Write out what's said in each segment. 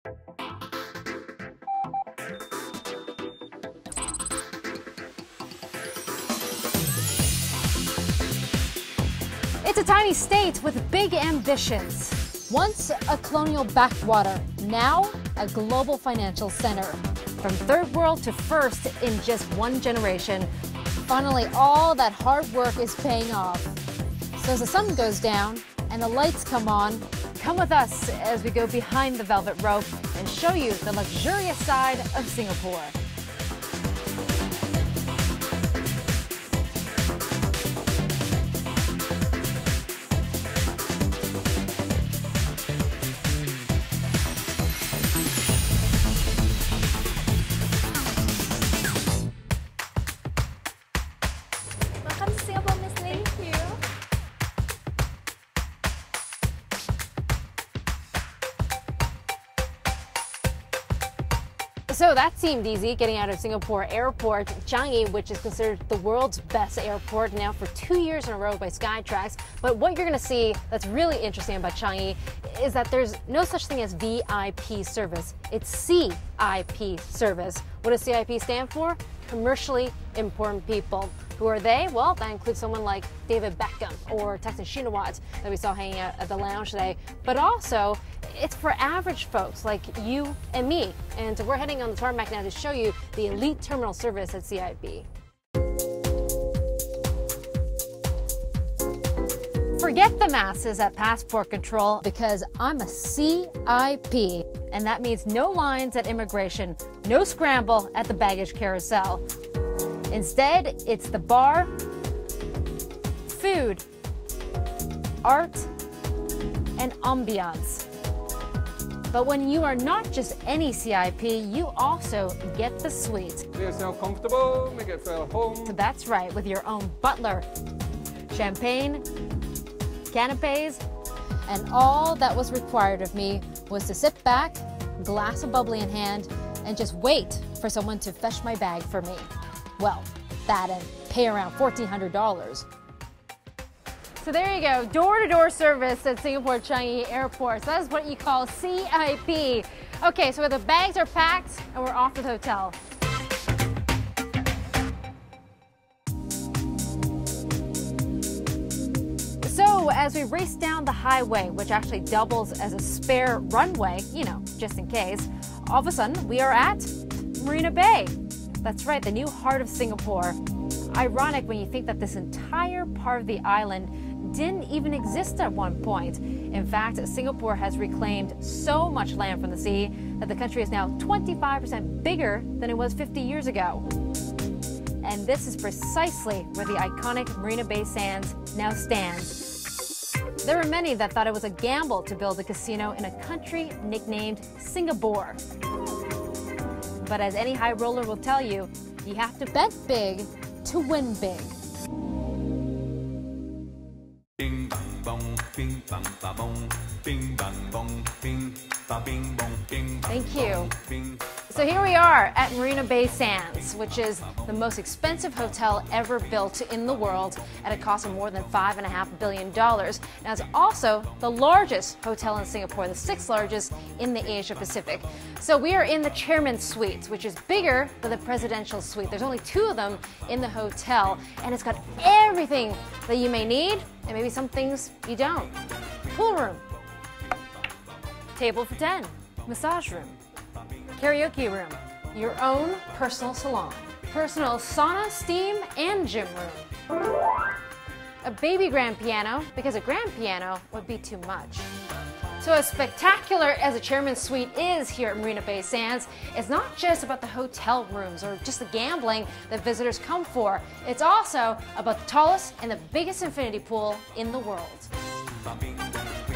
It's a tiny state with big ambitions. Once a colonial backwater, now a global financial center. From third world to first in just one generation, finally all that hard work is paying off. So as the sun goes down and the lights come on, come with us as we go behind the velvet rope and show you the luxurious side of Singapore. Welcome to Singapore, Miss Lee. Thank you. So that seemed easy, getting out of Singapore Airport. Changi, which is considered the world's best airport now for 2 years in a row by Skytrax. But what you're going to see that's really interesting about Changi is that there's no such thing as VIP service. It's CIP service. What does CIP stand for? Commercially important people. Who are they? Well, that includes someone like David Beckham or Thaksin Shinawatra that we saw hanging out at the lounge today. But also, it's for average folks like you and me. And we're heading on the tarmac now to show you the elite terminal service at CIP. Forget the masses at passport control because I'm a CIP. And that means no lines at immigration, no scramble at the baggage carousel. Instead, it's the bar, food, art, and ambiance. But when you are not just any CIP, you also get the suite. Make yourself comfortable, make it feel home. So that's right, with your own butler, champagne, canapes, and all that was required of me was to sit back, glass of bubbly in hand, and just wait for someone to fetch my bag for me. Well, that and pay around $1,400. So there you go, door-to-door service at Singapore Changi Airport. So that's what you call CIP. Okay, so the bags are packed and we're off to the hotel. So as we race down the highway, which actually doubles as a spare runway, you know, just in case, all of a sudden we are at Marina Bay. That's right, the new heart of Singapore. Ironic when you think that this entire part of the island didn't even exist at one point. In fact, Singapore has reclaimed so much land from the sea that the country is now 25% bigger than it was 50 years ago. And this is precisely where the iconic Marina Bay Sands now stands. There were many that thought it was a gamble to build a casino in a country nicknamed Singapore. But as any high roller will tell you, you have to bet big to win big. Bing bang bong, bing bang ba bong, bing bang bong, bing ba bing bong, bing. Thank you. Bing. So here we are at Marina Bay Sands, which is the most expensive hotel ever built in the world at a cost of more than $5.5 billion. Now it's also the largest hotel in Singapore, the 6th largest in the Asia Pacific. So we are in the Chairman's Suite, which is bigger than the Presidential Suite. There's only 2 of them in the hotel, and it's got everything that you may need, and maybe some things you don't. Pool room, table for 10, massage room, karaoke room, your own personal salon, personal sauna, steam, and gym room. A baby grand piano, because a grand piano would be too much. So as spectacular as the Chairman's Suite is here at Marina Bay Sands, it's not just about the hotel rooms or just the gambling that visitors come for. It's also about the tallest and the biggest infinity pool in the world.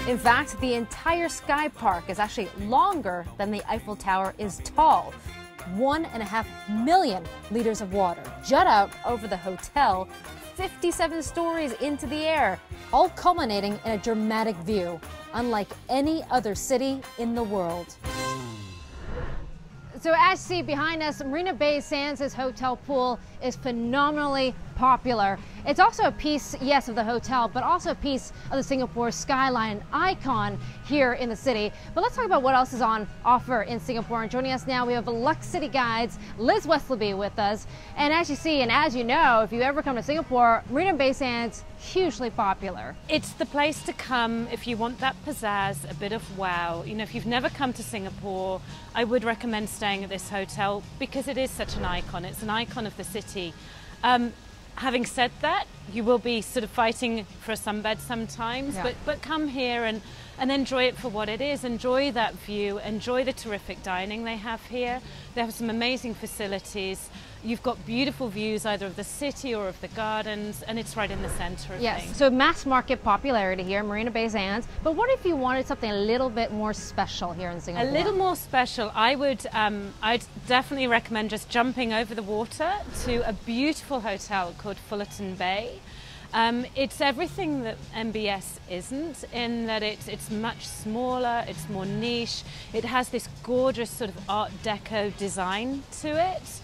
In fact, the entire Sky Park is actually longer than the Eiffel Tower is tall. 1.5 million liters of water jut out over the hotel, 57 stories into the air, all culminating in a dramatic view, unlike any other city in the world. So as you see behind us, Marina Bay Sands' hotel pool is phenomenally popular. It's also a piece, yes, of the hotel, but also a piece of the Singapore skyline icon here in the city. But let's talk about what else is on offer in Singapore. And joining us now, we have Lux City Guides Liz Westlaby with us. And as you see, and as you know, if you ever come to Singapore, Marina Bay Sands, hugely popular. It's the place to come if you want that pizzazz, a bit of wow. You know, if you've never come to Singapore, I would recommend staying at this hotel because it is such an icon. It's an icon of the city. Having said that, you will be sort of fighting for a sunbed sometimes, yeah. but come here and enjoy it for what it is. Enjoy that view, enjoy the terrific dining they have here. They have some amazing facilities. You've got beautiful views either of the city or of the gardens, and it's right in the center of things. So mass market popularity here, Marina Bay Sands. But what if you wanted something a little bit more special here in Singapore? A little more special, I'd definitely recommend just jumping over the water to a beautiful hotel called Fullerton Bay. It's everything that MBS isn't, in that it's much smaller, it's more niche, it has this gorgeous sort of Art Deco design to it.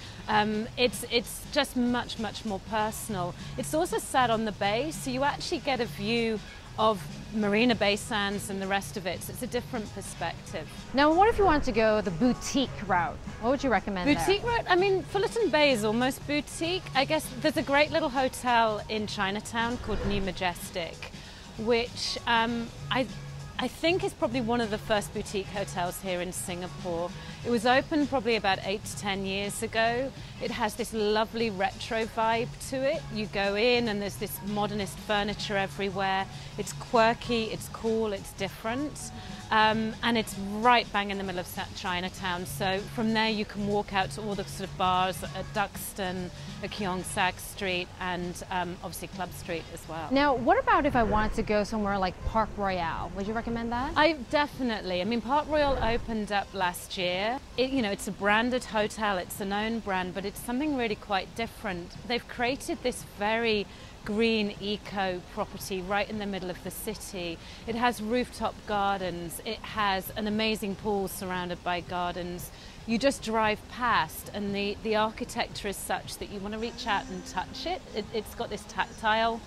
It's just much more personal. It's also sat on the bay, so you actually get a view of Marina Bay Sands and the rest of it. So it's a different perspective. Now, what if you wanted to go the boutique route? What would you recommend Boutique route? I mean, Fullerton Bay is almost boutique. I guess there's a great little hotel in Chinatown called New Majestic, which I think is probably one of the first boutique hotels here in Singapore. It was opened probably about 8 to 10 years ago. It has this lovely retro vibe to it. You go in and there's this modernist furniture everywhere. It's quirky, it's cool, it's different. And it's right bang in the middle of Chinatown. So from there you can walk out to all the sort of bars at Duxton, at Keong Saik Street, and obviously Club Street as well. Now, what about if I wanted to go somewhere like Park Royale? Would you recommend that? Definitely. I mean, Park Royale opened up last year. It's a branded hotel, it's a known brand, but it's something really quite different. They've created this very green eco property right in the middle of the city. It has rooftop gardens, it has an amazing pool surrounded by gardens. You just drive past and the architecture is such that you want to reach out and touch it. It's got this tactile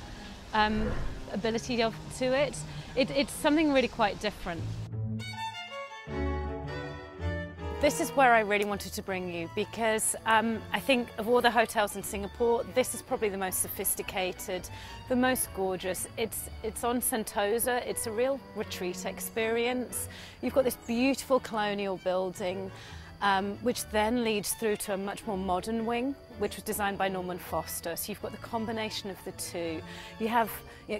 ability to it. It's something really quite different. This is where I really wanted to bring you because I think of all the hotels in Singapore, this is probably the most sophisticated, the most gorgeous. It's on Sentosa, it's a real retreat experience. You've got this beautiful colonial building, which then leads through to a much more modern wing, which was designed by Norman Foster. So you've got the combination of the two. You have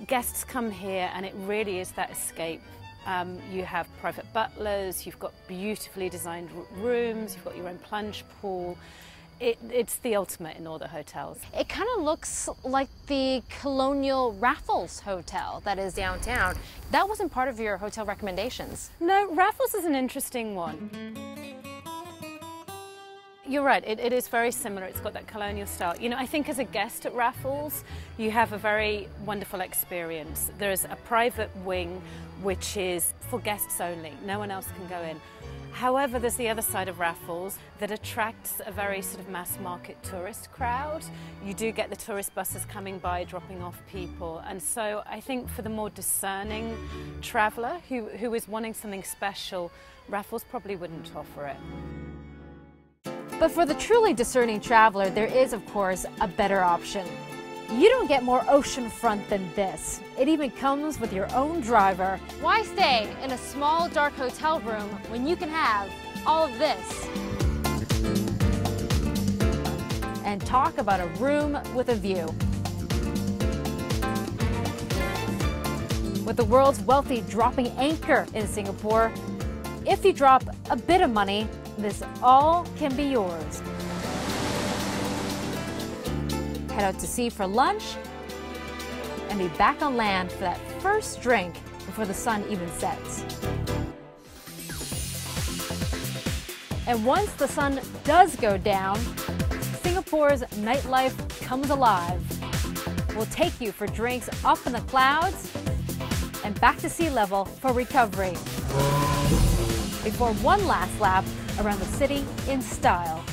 guests come here and it really is that escape. You have private butlers, you've got beautifully designed rooms, you've got your own plunge pool. It's the ultimate in all the hotels. It kind of looks like the colonial Raffles Hotel that is downtown. That wasn't part of your hotel recommendations. No, Raffles is an interesting one. You're right, it is very similar. It's got that colonial style. You know, I think as a guest at Raffles, you have a very wonderful experience. There's a private wing which is for guests only. No one else can go in. However, there's the other side of Raffles that attracts a very sort of mass market tourist crowd. You do get the tourist buses coming by, dropping off people. And so I think for the more discerning traveller who is wanting something special, Raffles probably wouldn't offer it. But for the truly discerning traveler, there is, of course, a better option. You don't get more oceanfront than this. It even comes with your own driver. Why stay in a small, dark hotel room when you can have all of this? And talk about a room with a view. With the world's wealthy dropping anchor in Singapore, if you drop a bit of money, this all can be yours. Head out to sea for lunch and be back on land for that first drink before the sun even sets. And once the sun does go down, Singapore's nightlife comes alive. We'll take you for drinks up in the clouds and back to sea level for recovery, before one last lap around the city in style.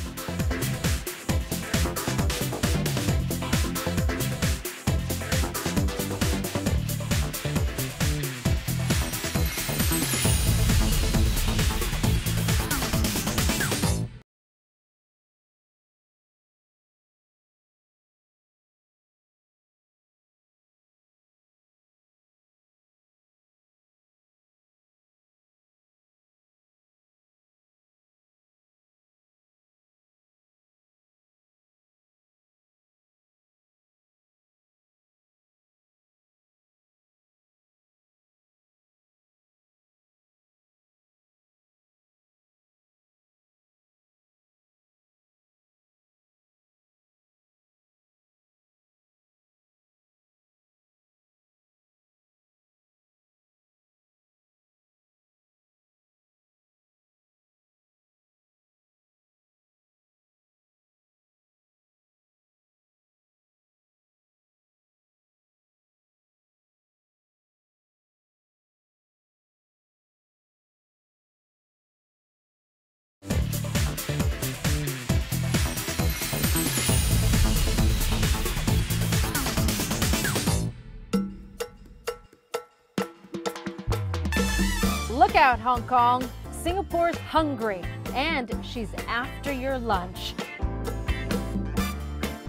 Look out, Hong Kong. Singapore's hungry, and she's after your lunch.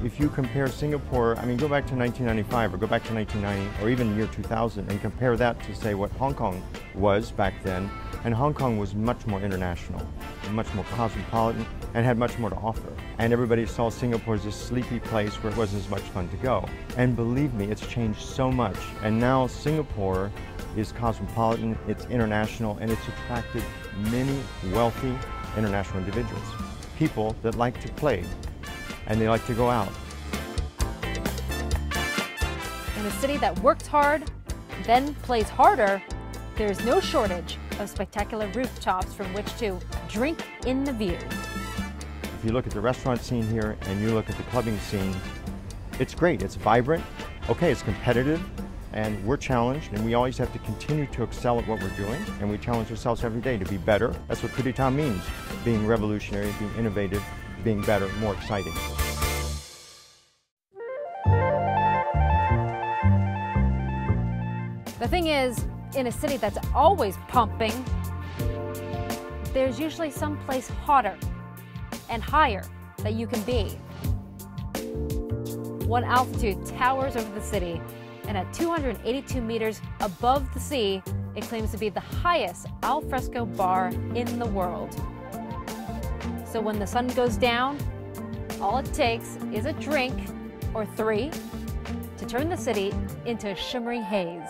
If you compare Singapore, I mean, go back to 1995 or go back to 1990 or even year 2000 and compare that to say what Hong Kong was back then, and Hong Kong was much more international, much more cosmopolitan, and had much more to offer. And everybody saw Singapore as a sleepy place where it wasn't as much fun to go. And believe me, it's changed so much. And now Singapore is cosmopolitan, it's international, and it's attracted many wealthy international individuals. People that like to play, and they like to go out. In a city that works hard, then plays harder, there's no shortage of spectacular rooftops from which to drink in the view. If you look at the restaurant scene here and you look at the clubbing scene, it's great, it's vibrant. Okay, it's competitive, and we're challenged, and we always have to continue to excel at what we're doing, and we challenge ourselves every day to be better. That's what Kudita means, being revolutionary, being innovative, being better, more exciting. The thing is, in a city that's always pumping, there's usually someplace hotter and higher that you can be. One altitude towers over the city, and at 282 meters above the sea, it claims to be the highest al fresco bar in the world. So when the sun goes down, all it takes is a drink or three to turn the city into a shimmering haze.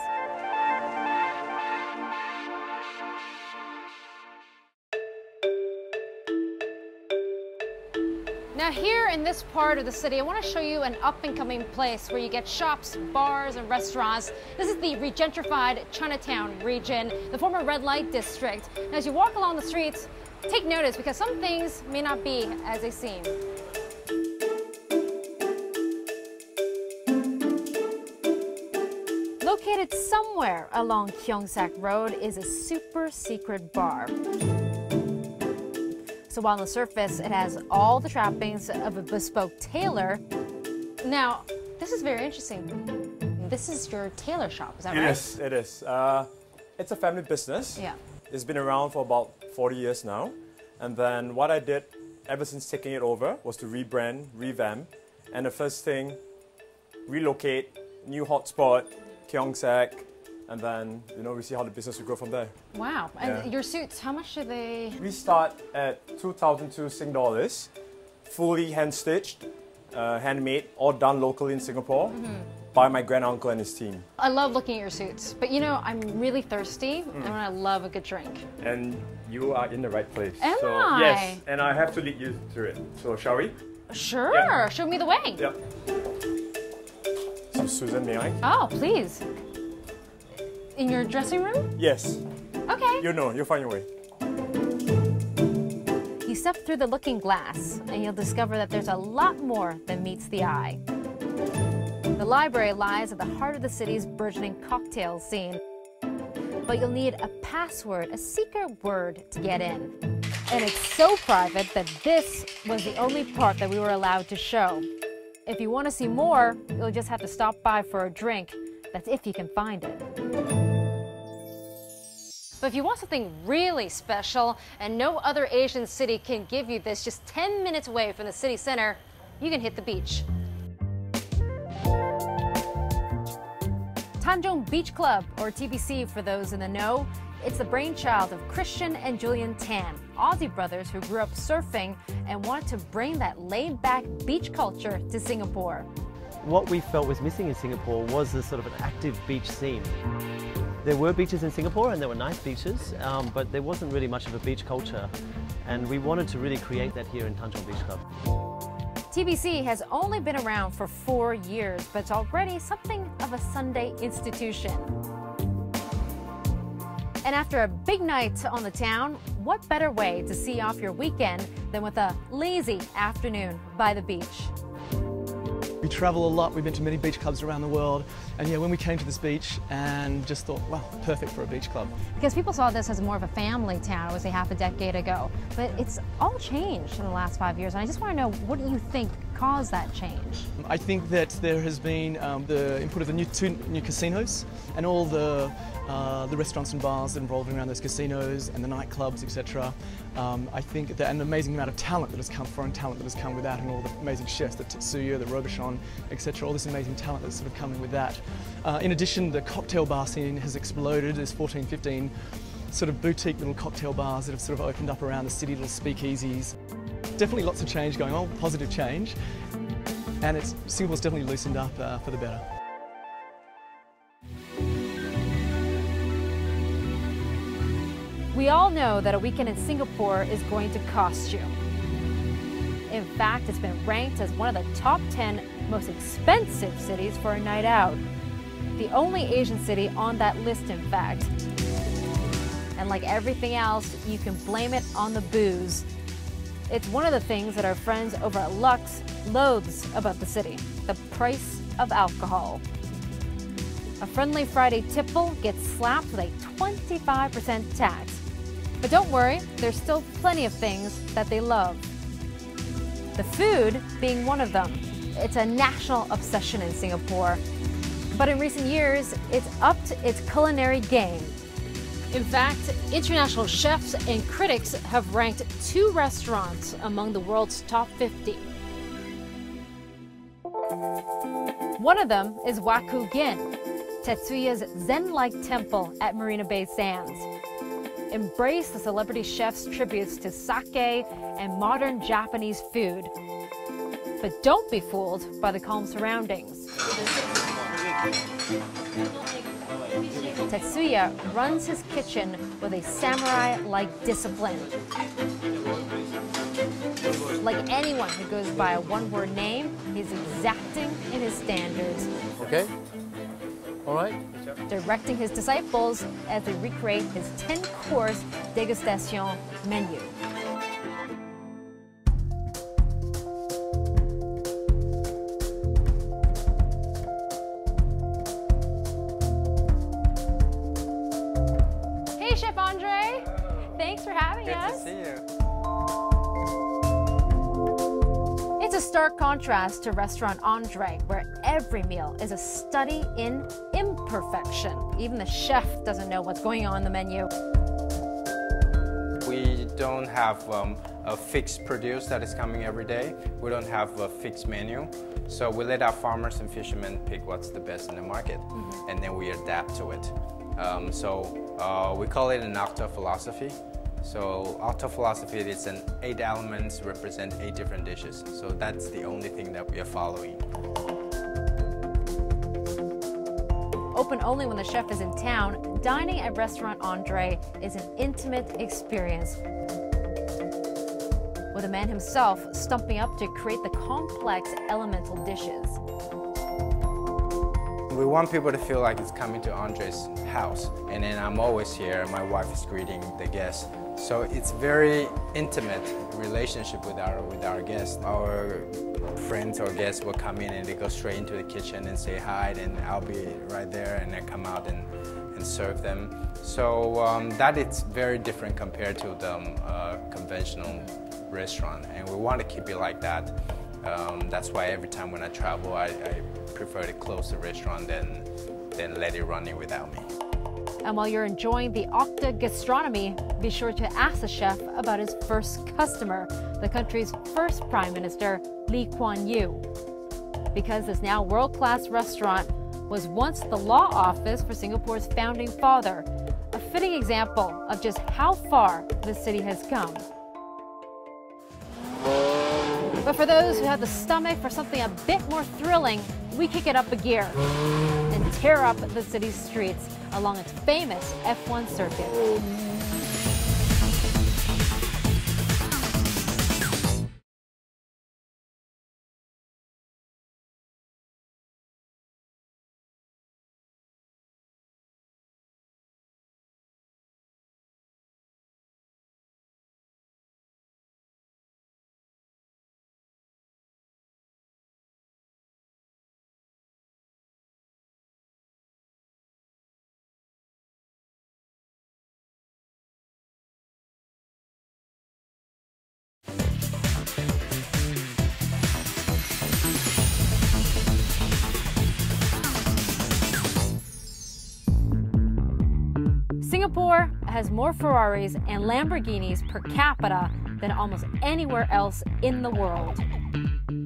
Now here in this part of the city, I want to show you an up-and-coming place where you get shops, bars, and restaurants. This is the regentrified Chinatown region, the former red light district. And as you walk along the streets, take notice because some things may not be as they seem. Located somewhere along Keong Saik Road is a super secret bar. So while on the surface it has all the trappings of a bespoke tailor, now this is very interesting. This is your tailor shop, is that right? Yes, it is. It's a family business. Yeah. It's been around for about 40 years now. And then what I did ever since taking it over was to rebrand, revamp, and the first thing, relocate, new hotspot, Keong Saik, and then, we see how the business will grow from there. Wow. And your suits, how much do they? We start at 2,002 Sing dollars, fully hand-stitched, handmade, all done locally in Singapore by my grand-uncle and his team. I love looking at your suits, but I'm really thirsty and I love a good drink. And you are in the right place. Am I? Yes, and I have to lead you through it. So shall we? Sure, Yeah. Show me the way. Yep. So Susan, may I? Oh, please. In your dressing room? Yes. Okay. You'll find your way. You step through the looking glass and you'll discover that there's a lot more than meets the eye. The library lies at the heart of the city's burgeoning cocktail scene. But you'll need a password, a secret word to get in. And it's so private that this was the only part that we were allowed to show. If you want to see more, you'll just have to stop by for a drink. That's if you can find it. But if you want something really special, and no other Asian city can give you this just 10 minutes away from the city center, you can hit the beach. Tanjong Beach Club, or TBC for those in the know, it's the brainchild of Christian and Julian Tan, Aussie brothers who grew up surfing and wanted to bring that laid-back beach culture to Singapore. What we felt was missing in Singapore was a sort of an active beach scene. There were beaches in Singapore and there were nice beaches, but there wasn't really much of a beach culture. And we wanted to really create that here in Tanjong Beach Club. TBC has only been around for 4 years, but it's already something of a Sunday institution. And after a big night on the town, what better way to see off your weekend than with a lazy afternoon by the beach? We travel a lot, we've been to many beach clubs around the world, and when we came to this beach and just thought, wow, perfect for a beach club. Because people saw this as more of a family town, I would say half a decade ago, but it's all changed in the last 5 years, and I just want to know, what do you think caused that change? I think that there has been the input of the two new casinos and all the restaurants and bars involving around those casinos and the nightclubs, etc. I think that an amazing amount of talent that has come, foreign talent that has come with that, and all the amazing chefs, the Tetsuya, the Robuchon, etc. All this amazing talent that's sort of coming with that. In addition, the cocktail bar scene has exploded. There's 14, 15 sort of boutique little cocktail bars that have sort of opened up around the city, little speakeasies. Definitely lots of change going on, positive change, and Singapore's definitely loosened up for the better. We all know that a weekend in Singapore is going to cost you. In fact, it's been ranked as one of the top 10 most expensive cities for a night out. The only Asian city on that list, in fact. And like everything else, you can blame it on the booze. It's one of the things that our friends over at Lux loathes about the city, the price of alcohol. A friendly Friday tipple gets slapped with a 25% tax. But don't worry, there's still plenty of things that they love. The food being one of them. It's a national obsession in Singapore. But in recent years, it's upped its culinary game. In fact, international chefs and critics have ranked 2 restaurants among the world's top 50. One of them is Waku Gin, Tetsuya's Zen-like temple at Marina Bay Sands. Embrace the celebrity chef's tributes to sake and modern Japanese food. But don't be fooled by the calm surroundings. Tetsuya runs his kitchen with a samurai-like discipline. Like anyone who goes by a one-word name, he's exacting in his standards. Okay. All right. Directing his disciples as they recreate his 10-course degustation menu. Hey, Chef Andre. Thanks for having us. Good to see you. It's a stark contrast to Restaurant Andre, where every meal is a study in imperfection. Even the chef doesn't know what's going on in the menu. We don't have a fixed produce that is coming every day. We don't have a fixed menu. So we let our farmers and fishermen pick what's the best in the market, and then we adapt to it. We call it an octa philosophy. So octa philosophy is 8 elements represent 8 different dishes. So that's the only thing that we are following. Open only when the chef is in town, dining at Restaurant Andre is an intimate experience, with the man himself stumping up to create the complex elemental dishes. We want people to feel like it's coming to Andre's house, and then I'm always here. My wife is greeting the guests, so it's very intimate relationship with our guests. Our friends or guests will come in and they go straight into the kitchen and say hi, and I'll be right there, and then come out and serve them. So that is very different compared to the conventional restaurant, and we want to keep it like that. That's why every time when I travel, I prefer to close the restaurant than let it run without me. And while you're enjoying the Octa gastronomy, be sure to ask the chef about his first customer, the country's first Prime Minister, Lee Kuan Yew. Because this now world-class restaurant was once the law office for Singapore's founding father, a fitting example of just how far the city has come. But for those who have the stomach for something a bit more thrilling, we kick it up a gear and tear up the city's streets along its famous F1 circuit. Singapore has more Ferraris and Lamborghinis per capita than almost anywhere else in the world.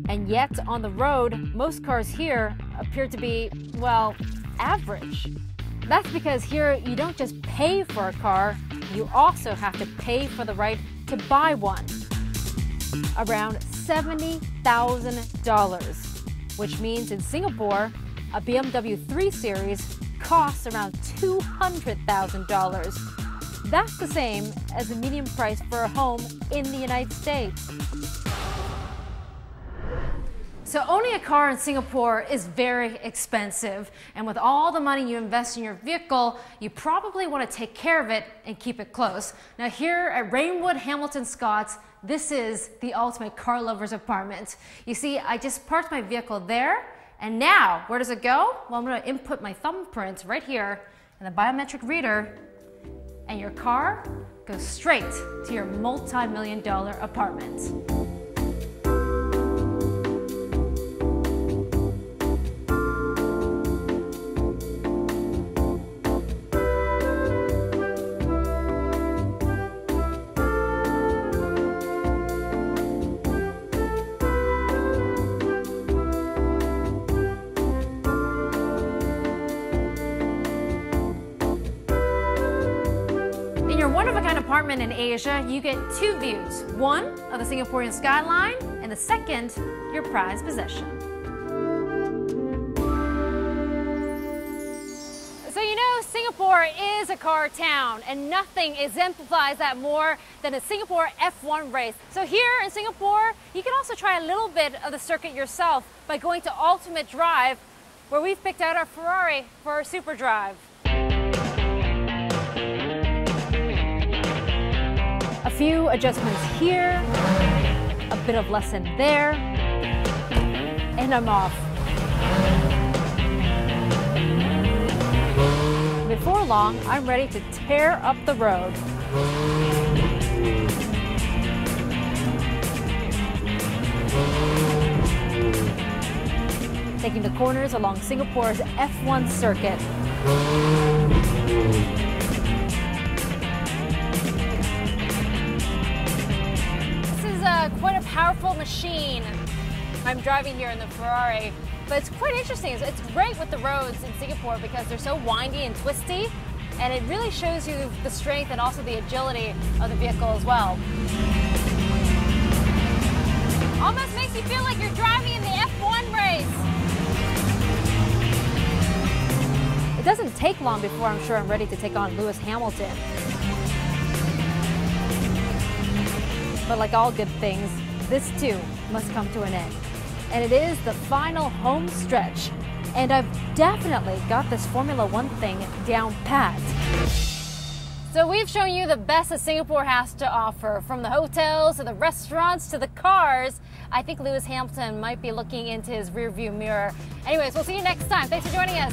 And yet, on the road, most cars here appear to be, well, average. That's because here you don't just pay for a car, you also have to pay for the right to buy one. Around $70,000, which means in Singapore, a BMW 3 Series costs around $200,000. That's the same as the median price for a home in the United States. So owning a car in Singapore is very expensive, and with all the money you invest in your vehicle, you probably want to take care of it and keep it close. Now here at Rainwood Hamilton Scott's, this is the ultimate car lover's apartment. You see, I just parked my vehicle there, and now, where does it go? Well, I'm going to input my thumbprint right here in the biometric reader, and your car goes straight to your multi-million-dollar apartment. In your one-of-a-kind apartment in Asia, you get two views. One of the Singaporean skyline, and the second, your prized possession. So you know, Singapore is a car town, and nothing exemplifies that more than a Singapore F1 race. So here in Singapore, you can also try a little bit of the circuit yourself by going to Ultimate Drive, where we've picked out our Ferrari for our Super Drive. A few adjustments here, a bit of lesson there, and I'm off. Before long, I'm ready to tear up the road. Taking the corners along Singapore's F1 circuit. Quite a powerful machine. I'm driving here in the Ferrari, but it's quite interesting. It's great with the roads in Singapore because they're so windy and twisty, and it really shows you the strength and also the agility of the vehicle as well. Almost makes you feel like you're driving in the F1 race. It doesn't take long before I'm sure I'm ready to take on Lewis Hamilton. But like all good things, this too must come to an end. And it is the final home stretch. And I've definitely got this Formula One thing down pat. So we've shown you the best that Singapore has to offer, from the hotels to the restaurants to the cars. I think Lewis Hamilton might be looking into his rearview mirror. Anyways, we'll see you next time. Thanks for joining us.